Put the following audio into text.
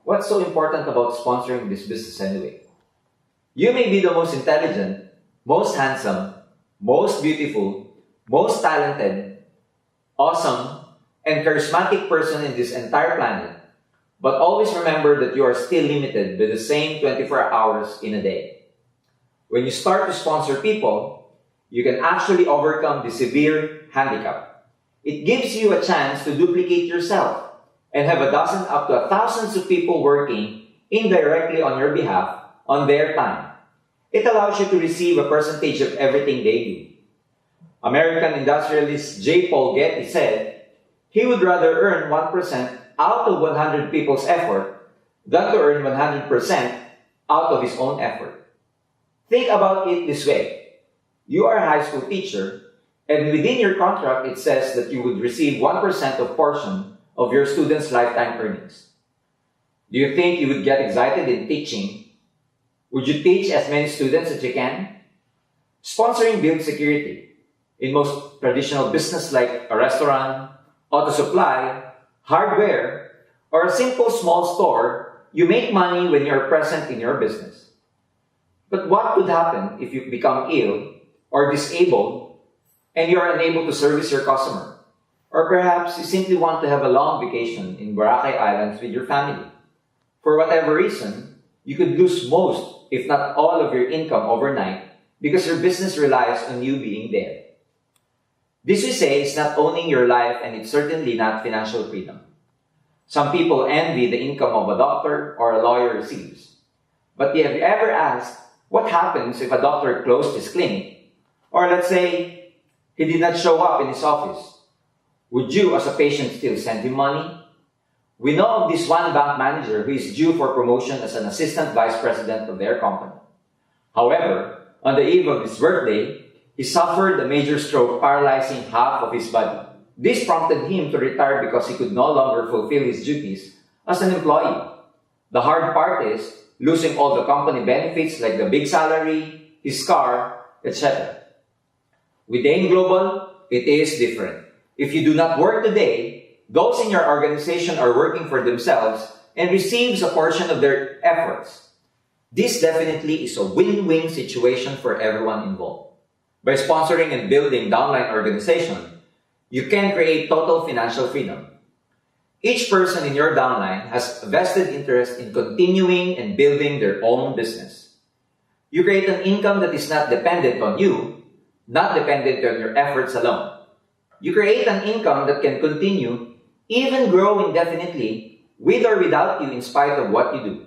what's so important about sponsoring this business anyway? You may be the most intelligent, most handsome, most beautiful, most talented, awesome, and charismatic person in this entire planet, but always remember that you are still limited by the same 24 hours in a day. When you start to sponsor people, you can actually overcome the severe handicap. It gives you a chance to duplicate yourself and have a dozen up to thousands of people working indirectly on your behalf on their time. It allows you to receive a percentage of everything they do. American industrialist J. Paul Getty said he would rather earn 1% out of 100 people's effort than to earn 100% out of his own effort. Think about it this way. You are a high school teacher, and within your contract it says that you would receive 1% of portion of your students' lifetime earnings. Do you think you would get excited in teaching? Would you teach as many students as you can? Sponsoring builds security. In most traditional business like a restaurant, auto supply, hardware, or a simple small store, you make money when you're present in your business. But what could happen if you become ill or disabled and you are unable to service your customer? Or perhaps you simply want to have a long vacation in Boracay Islands with your family. For whatever reason, you could lose most, if not all, of your income overnight because your business relies on you being there. This, we say, is not owning your life, and it's certainly not financial freedom. Some people envy the income of a doctor or a lawyer receives. But have you ever asked what happens if a doctor closed his clinic? Or let's say he did not show up in his office. Would you, as a patient, still send him money? We know of this one bank manager who is due for promotion as an assistant vice president of their company. However, on the eve of his birthday, he suffered a major stroke paralyzing half of his body. This prompted him to retire because he could no longer fulfill his duties as an employee. The hard part is losing all the company benefits like the big salary, his car, etc. With Dane Global, it is different. If you do not work today, those in your organization are working for themselves and receives a portion of their efforts. This definitely is a win-win situation for everyone involved. By sponsoring and building downline organization, you can create total financial freedom. Each person in your downline has a vested interest in continuing and building their own business. You create an income that is not dependent on you, not dependent on your efforts alone. You create an income that can continue, even grow indefinitely, with or without you in spite of what you do.